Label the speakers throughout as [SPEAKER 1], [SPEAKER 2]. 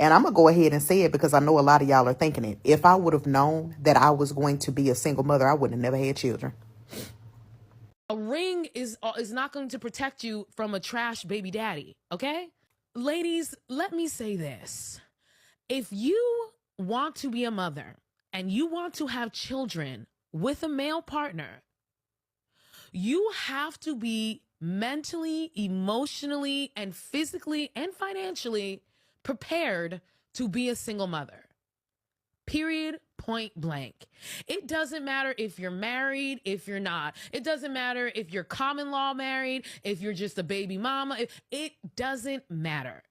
[SPEAKER 1] And I'm going to go ahead and say it because I know a lot of y'all are thinking it. If I would have known that I was going to be a single mother, I would have never had children.
[SPEAKER 2] A ring is not going to protect you from a trash baby daddy, okay? Ladies, let me say this. If you want to be a mother and you want to have children with a male partner, you have to be mentally, emotionally, and physically and financially prepared to be a single mother. Period, point blank. It doesn't matter if you're married, if you're not. It doesn't matter if you're common law married, if you're just a baby mama. It doesn't matter.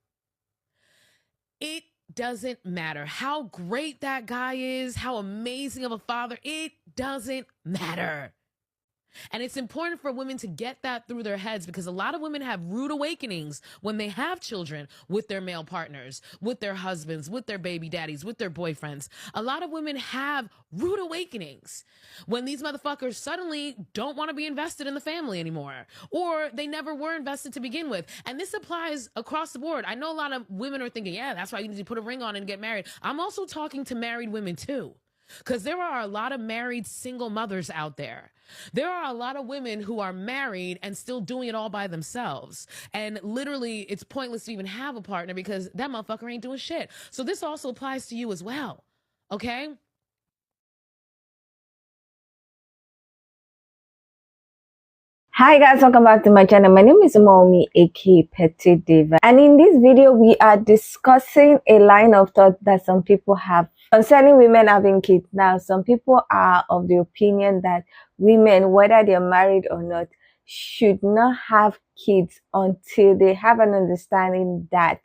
[SPEAKER 2] It doesn't matter how great that guy is, how amazing of a father. It doesn't matter. And it's important for women to get that through their heads, because a lot of women have rude awakenings when they have children with their male partners, with their husbands, with their baby daddies, with their boyfriends. A lot of women have rude awakenings when these motherfuckers suddenly don't want to be invested in the family anymore, or they never were invested to begin with. And this applies across the board. I know a lot of women are thinking, yeah, that's why you need to put a ring on and get married. I'm also talking to married women too. Because there are a lot of married single mothers out there. There are a lot of women who are married and still doing it all by themselves. And literally, it's pointless to even have a partner because that motherfucker ain't doing shit. So this also applies to you as well. Okay?
[SPEAKER 3] Hi guys, welcome back to my channel. My name is Momi, aka Petite Diva, and in this video we are discussing a line of thought that some people have concerning women having kids. Now, some people are of the opinion that women, whether they're married or not, should not have kids until they have an understanding that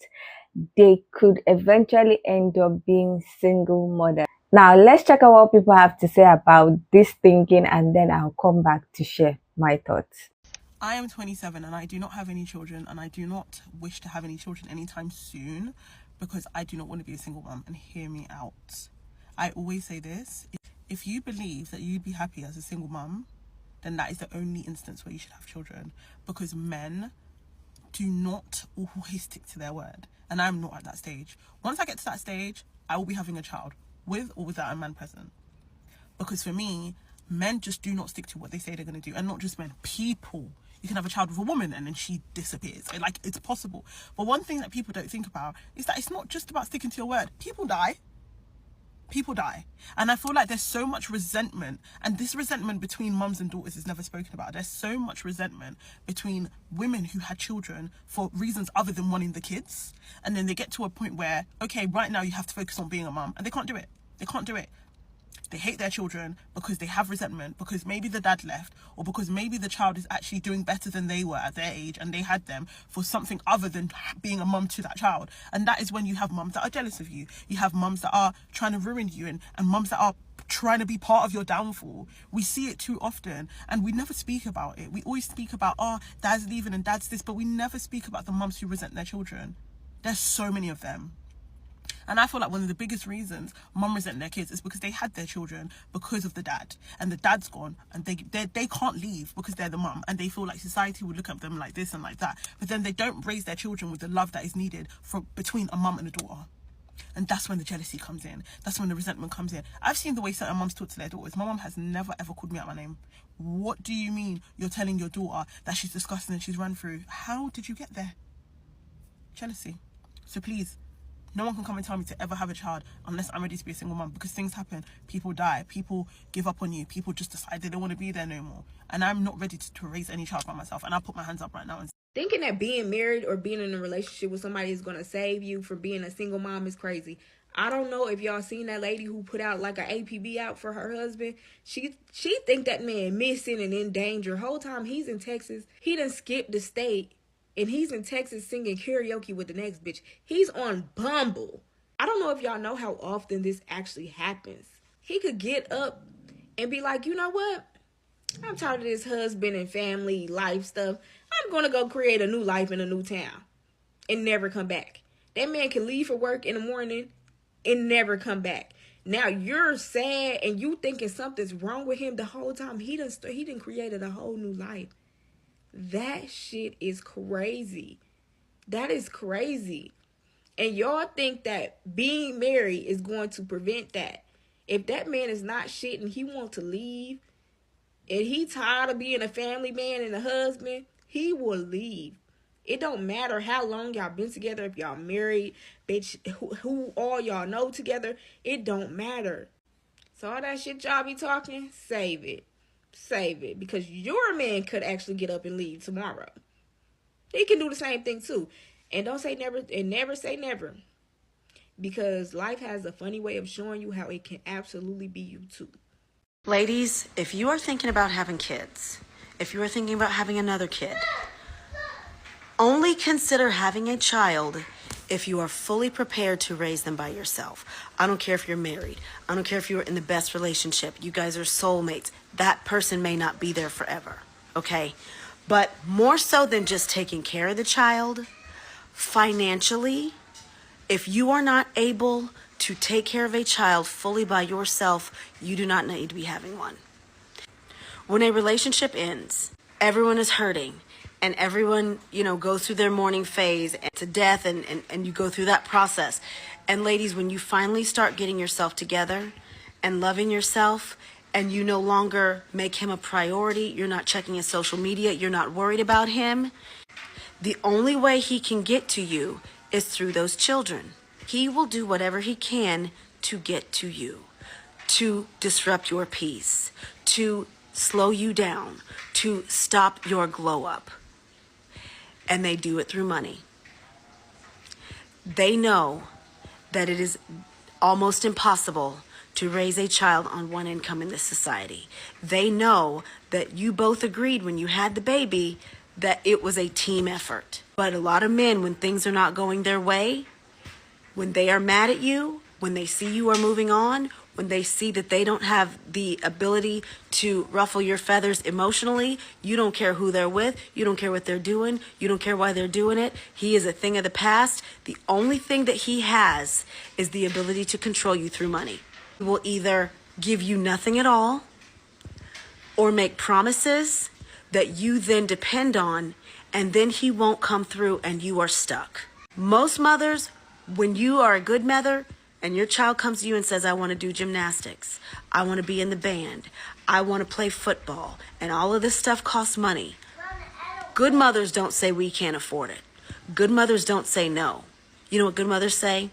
[SPEAKER 3] they could eventually end up being single mothers. Now, let's check out what people have to say about this thinking, and then I'll come back to share my thoughts.
[SPEAKER 4] I am 27 and I do not have any children, and I do not wish to have any children anytime soon because I do not want to be a single mom. And hear me out. I always say this: if you believe that you'd be happy as a single mom, then that is the only instance where you should have children, because men do not always stick to their word. And I'm not at that stage. Once I get to that stage, I will be having a child, with or without a man present. Because for me, men just do not stick to what they say they're going to do. And not just men, people. You can have a child with a woman and then she disappears. Like, it's possible. But one thing that people don't think about is that it's not just about sticking to your word. People die. People die. And I feel like there's so much resentment, and this resentment between mums and daughters is never spoken about. There's so much resentment between women who had children for reasons other than wanting the kids, and then they get to a point where, okay, right now you have to focus on being a mum, and they can't do it. They can't do it. They hate their children because they have resentment, because maybe the dad left, or because maybe the child is actually doing better than they were at their age and they had them for something other than being a mum to that child. And that is when you have mums that are jealous of you. You have mums that are trying to ruin you, and mums that are trying to be part of your downfall. We see it too often, and we never speak about it. We always speak about, oh, dad's leaving and dad's this, but we never speak about the mums who resent their children. There's so many of them. And I feel like one of the biggest reasons mum resent their kids is because they had their children because of the dad, and the dad's gone, and they can't leave because they're the mum, and they feel like society would look at them like this and like that. But then they don't raise their children with the love that is needed between a mum and a daughter. And that's when the jealousy comes in. That's when the resentment comes in. I've seen the way certain mums talk to their daughters. My mum has never ever called me out my name. What do you mean you're telling your daughter that she's disgusting and she's run through? How did you get there? Jealousy. So please, no one can come and tell me to ever have a child unless I'm ready to be a single mom, because things happen. People die. People give up on you. People just decide they don't want to be there no more. And I'm not ready to raise any child by myself. And I'll put my hands up right now. And
[SPEAKER 5] thinking that being married or being in a relationship with somebody is going to save you from being a single mom is crazy. I don't know if y'all seen that lady who put out like an APB out for her husband. She think that man missing and in danger. Whole time he's in Texas. He done skipped the state. And he's in Texas singing karaoke with the next bitch. He's on Bumble. I don't know if y'all know how often this actually happens. He could get up and be like, you know what? I'm tired of this husband and family life stuff. I'm going to go create a new life in a new town and never come back. That man can leave for work in the morning and never come back. Now you're sad and you thinking something's wrong with him the whole time. He done created a whole new life. That shit is crazy. That is crazy. And y'all think that being married is going to prevent that. If that man is not shit and he wants to leave, and he tired of being a family man and a husband, he will leave. It don't matter how long y'all been together, if y'all married, bitch, who all y'all know together, it don't matter. So all that shit y'all be talking, save it. Save it. Because your man could actually get up and leave tomorrow. He can do the same thing too. And don't say never, and never say never. Because life has a funny way of showing you how it can absolutely be you too.
[SPEAKER 6] Ladies, if you are thinking about having kids, if you are thinking about having another kid, only consider having a child if you are fully prepared to raise them by yourself. I don't care if you're married. I don't care if you're in the best relationship. You guys are soulmates. That person may not be there forever, okay? But more so than just taking care of the child, financially, if you are not able to take care of a child fully by yourself, you do not need to be having one. When a relationship ends, everyone is hurting and everyone, goes through their mourning phase and to death and you go through that process. And ladies, when you finally start getting yourself together and loving yourself and you no longer make him a priority, you're not checking his social media, you're not worried about him, the only way he can get to you is through those children. He will do whatever he can to get to you, to disrupt your peace, to slow you down, to stop your glow up. And they do it through money. They know that it is almost impossible to raise a child on one income in this society. They know that you both agreed when you had the baby that it was a team effort. But a lot of men, when things are not going their way, when they are mad at you, when they see you are moving on, when they see that they don't have the ability to ruffle your feathers emotionally, you don't care who they're with, you don't care what they're doing, you don't care why they're doing it. He is a thing of the past. The only thing that he has is the ability to control you through money. He will either give you nothing at all or make promises that you then depend on, and then he won't come through and you are stuck. Most mothers, when you are a good mother and your child comes to you and says, I want to do gymnastics, I want to be in the band, I want to play football, and all of this stuff costs money. Good mothers don't say we can't afford it. Good mothers don't say no. You know what good mothers say?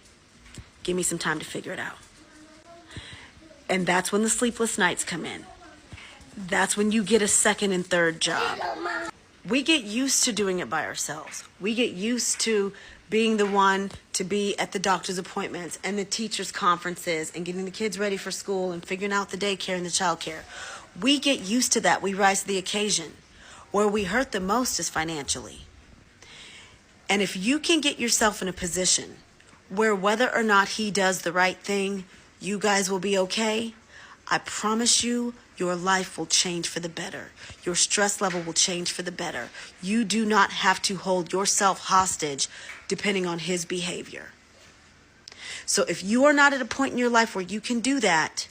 [SPEAKER 6] Give me some time to figure it out. And that's when the sleepless nights come in. That's when you get a second and third job. We get used to doing it by ourselves. We get used to being the one to be at the doctor's appointments and the teachers' conferences and getting the kids ready for school and figuring out the daycare and the childcare. We get used to that. We rise to the occasion. Where we hurt the most is financially. And if you can get yourself in a position where whether or not he does the right thing, you guys will be okay, I promise you, your life will change for the better. Your stress level will change for the better. You do not have to hold yourself hostage depending on his behavior. So if you are not at a point in your life where you can do that,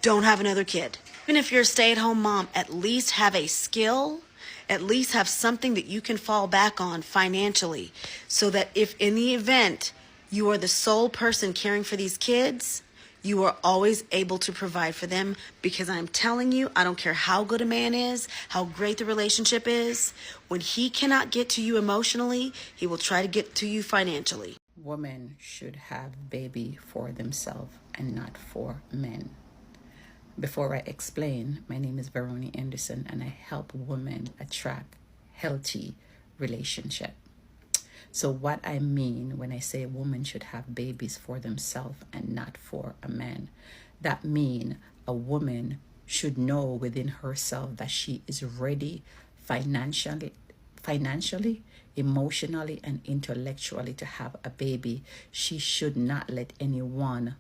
[SPEAKER 6] don't have another kid. Even if you're a stay-at-home mom, at least have a skill, at least have something that you can fall back on financially, so that if in the event you are the sole person caring for these kids, you are always able to provide for them. Because I'm telling you, I don't care how good a man is, how great the relationship is, when he cannot get to you emotionally, he will try to get to you financially.
[SPEAKER 7] Women should have baby for themselves and not for men. Before I explain, my name is Veronie Anderson and I help women attract healthy relationship. So what I mean when I say a woman should have babies for themselves and not for a man, that mean a woman should know within herself that she is ready financially, emotionally, and intellectually to have a baby. She should not let anyone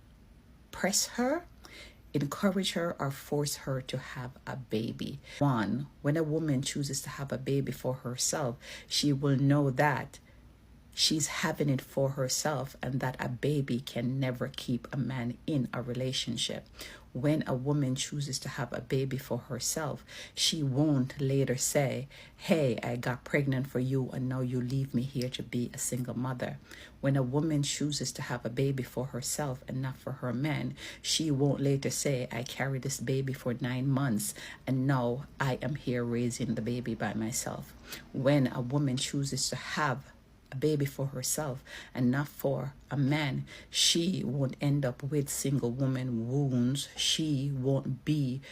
[SPEAKER 7] press her, encourage her, or force her to have a baby. One, when a woman chooses to have a baby for herself, she will know that she's having it for herself, and that a baby can never keep a man in a relationship. When a woman chooses to have a baby for herself, she won't later say, hey, I got pregnant for you and now you leave me here to be a single mother. When a woman chooses to have a baby for herself and not for her man, she won't later say, I carried this baby for 9 months and now I am here raising the baby by myself. When a woman chooses to have a baby for herself and not for a man, she won't end up with single woman wounds. She won't be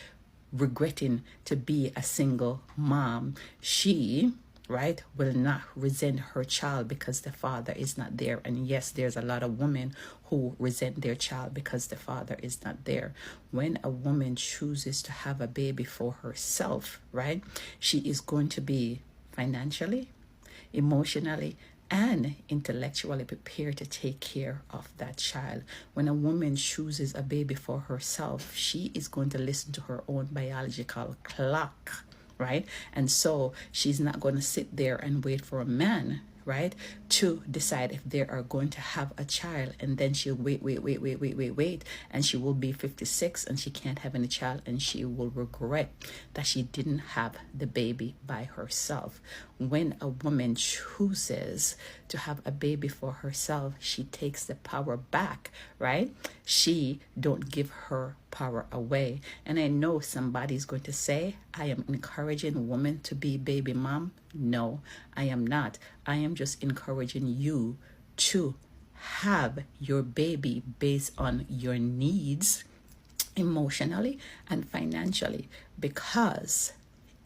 [SPEAKER 7] regretting to be a single mom. She, right, will not resent her child because the father is not there. And yes, there's a lot of women who resent their child because the father is not there. When a woman chooses to have a baby for herself, right, she is going to be financially, emotionally, and intellectually prepared to take care of that child. When a woman chooses a baby for herself, she is going to listen to her own biological clock, right? And so she's not going to sit there and wait for a man, right, to decide if they are going to have a child, and then she'll wait, and she will be 56 and she can't have any child, and she will regret that she didn't have the baby by herself. When a woman chooses to have a baby for herself, she takes the power back, right? She don't give her power away. And I know somebody's going to say, I am encouraging women to be baby mom. No, I am not. I am just encouraging you to have your baby based on your needs emotionally and financially, because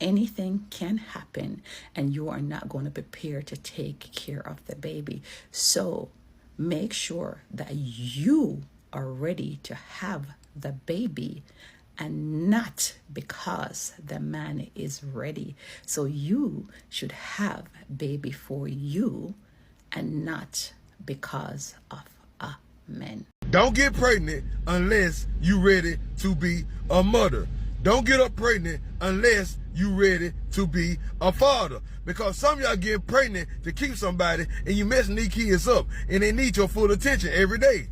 [SPEAKER 7] anything can happen and you are not going to prepare to take care of the baby. So make sure that you are ready to have the baby, and not because the man is ready. So you should have baby for you and not because of a man.
[SPEAKER 8] Don't get pregnant unless you ready to be a mother. Don't get up pregnant unless you ready to be a father. Because some of y'all getting pregnant to keep somebody and you messing these kids up and they need your full attention every day.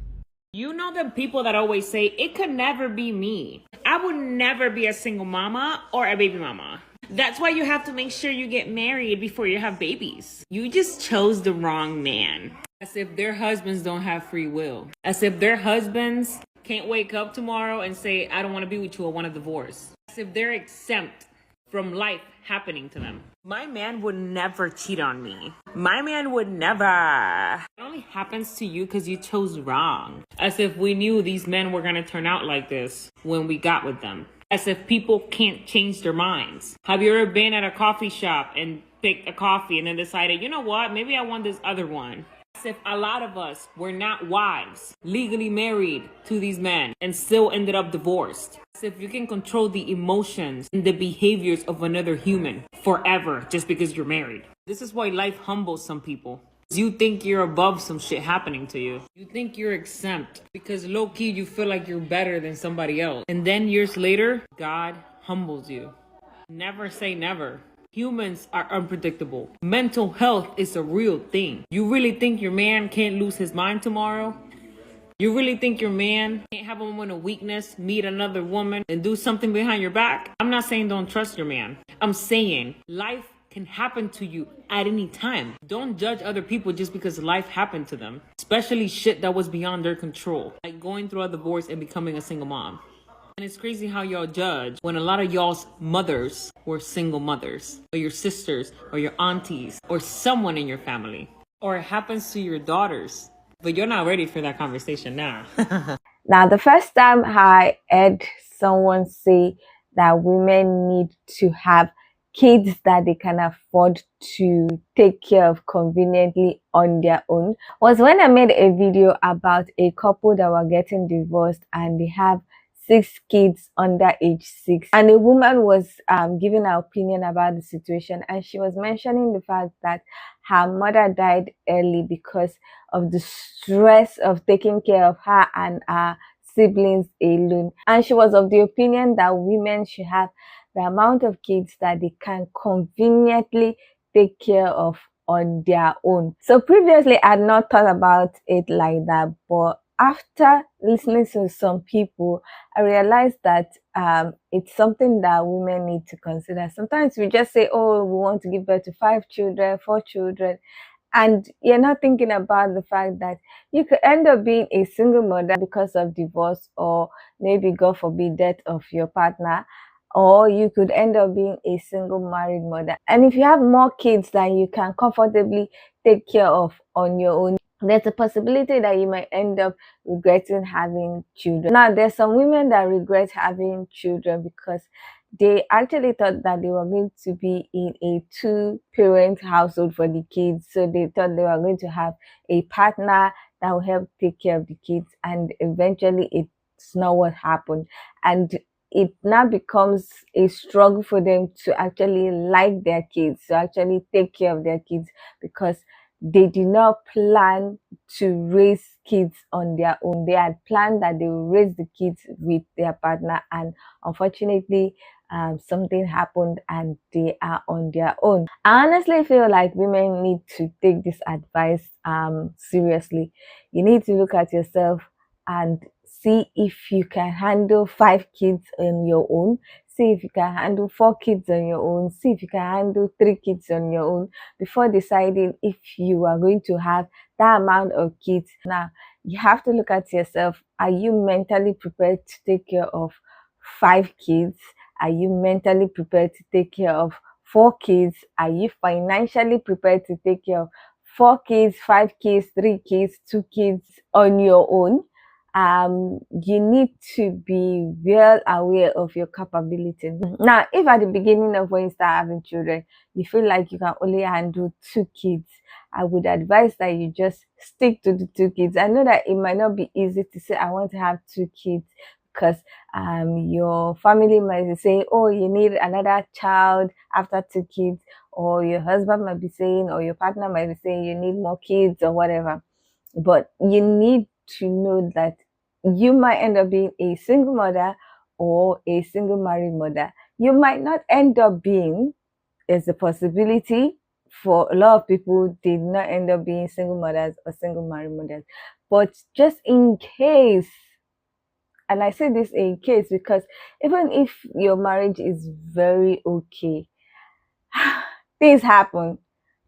[SPEAKER 9] You know the people that always say, it could never be me. I would never be a single mama or a baby mama. That's why you have to make sure you get married before you have babies. You just chose the wrong man. As if their husbands don't have free will. As if their husbands can't wake up tomorrow and say, I don't want to be with you, I want a divorce. As if they're exempt from life happening to them. My man would never cheat on me. My man would never. It only happens to you because you chose wrong. As if we knew these men were going to turn out like this when we got with them. As if people can't change their minds. Have you ever been at a coffee shop and picked a coffee and then decided, you know what, maybe I want this other one? As if a lot of us were not wives, legally married to these men, and still ended up divorced. As if you can control the emotions and the behaviors of another human forever just because you're married. This is why life humbles some people. You think you're above some shit happening to you. You think you're exempt because low-key you feel like you're better than somebody else. And then years later, God humbles you. Never say never. Humans are unpredictable. Mental health is a real thing. You really think your man can't lose his mind tomorrow? You really think your man can't have a moment of weakness, meet another woman, and do something behind your back? I'm not saying don't trust your man. I'm saying life can happen to you at any time. Don't judge other people just because life happened to them. Especially shit that was beyond their control. Like going through a divorce and becoming a single mom. And it's crazy how y'all judge when a lot of y'all's mothers were single mothers, or your sisters, or your aunties, or someone in your family. Or it happens to your daughters. But you're not ready for that conversation now.
[SPEAKER 3] Now, the first time I heard someone say that women need to have kids that they can afford to take care of conveniently on their own was when I made a video about a couple that were getting divorced and they have 6 kids under age 6, and a woman was giving her opinion about the situation, and she was mentioning the fact that her mother died early because of the stress of taking care of her and her siblings alone. And she was of the opinion that women should have the amount of kids that they can conveniently take care of on their own. So previously I had not thought about it like that, but after listening to some people, I realized that it's something that women need to consider. Sometimes we just say, oh, we want to give birth to 5 children, 4 children, and you're not thinking about the fact that you could end up being a single mother because of divorce, or maybe, God forbid, death of your partner, or you could end up being a single married mother. And if you have more kids than you can comfortably take care of on your own, there's a possibility that you might end up regretting having children. Now, there's some women that regret having children because they actually thought that they were going to be in a 2-parent household for the kids. So they thought they were going to have a partner that will help take care of the kids. And eventually it's not what happened. And it now becomes a struggle for them to actually like their kids, to actually take care of their kids, because they did not plan to raise kids on their own. They had planned that they will raise the kids with their partner, and unfortunately, something happened and they are on their own. I honestly feel like women need to take this advice seriously. You need to look at yourself and see if you can handle 5 kids on your own. See if you can handle 4 kids on your own. See if you can handle 3 kids on your own before deciding if you are going to have that amount of kids. Now, you have to look at yourself. Are you mentally prepared to take care of 5 kids? Are you mentally prepared to take care of 4 kids? Are you financially prepared to take care of 4 kids, 5 kids, 3 kids, 2 kids on your own? You need to be well aware of your capability. Now, if at the beginning of when you start having children, you feel like you can only handle 2 kids, I would advise that you just stick to the 2 kids. I know that it might not be easy to say, I want to have 2 kids, because your family might be saying, oh, you need another child after 2 kids, or your husband might be saying, or your partner might be saying, you need more kids or whatever. But you need to know that you might end up being a single mother or a single married mother. You might not end up being, there's a possibility for a lot of people did not end up being single mothers or single married mothers. But just in case, and I say this in case because even if your marriage is very okay, things happen,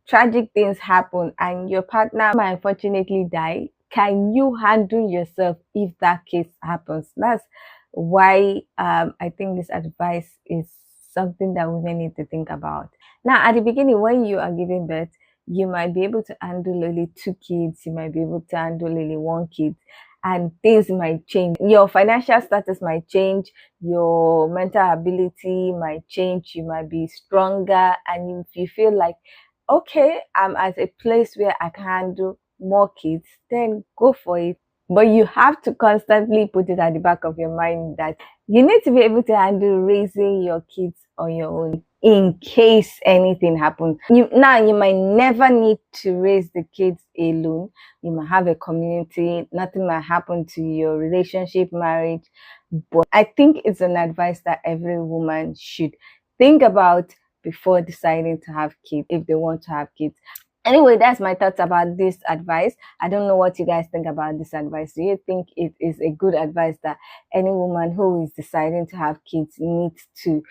[SPEAKER 3] tragic things happen, and your partner might unfortunately die. Can you handle yourself if that case happens? That's why I think this advice is something that women need to think about. Now, at the beginning, when you are giving birth, you might be able to handle only 2 kids, you might be able to handle only 1 kid, and things might change. Your financial status might change, your mental ability might change, you might be stronger, and if you feel like, okay, I'm at a place where I can handle more kids, then go for it. But you have to constantly put it at the back of your mind that you need to be able to handle raising your kids on your own in case anything happens. You might never need to raise the kids alone. You might have a community, nothing might happen to your relationship, marriage. But I think it's an advice that every woman should think about before deciding to have kids, if they want to have kids. Anyway, that's my thoughts about this advice. I don't know what you guys think about this advice. Do you think it is a good advice that any woman who is deciding to have kids needs to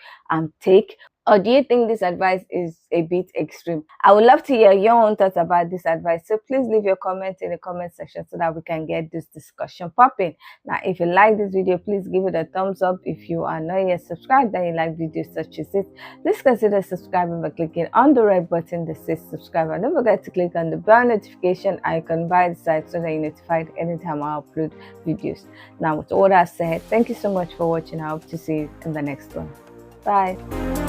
[SPEAKER 3] take? Or do you think this advice is a bit extreme? I would love to hear your own thoughts about this advice. So please leave your comments in the comment section so that we can get this discussion popping. Now, if you like this video, please give it a thumbs up. If you are not yet subscribed and you like videos such as this, please consider subscribing by clicking on the red button that says subscribe. And don't forget to click on the bell notification icon by the side so that you're notified anytime I upload videos. Now, with all that said, thank you so much for watching. I hope to see you in the next one. Bye.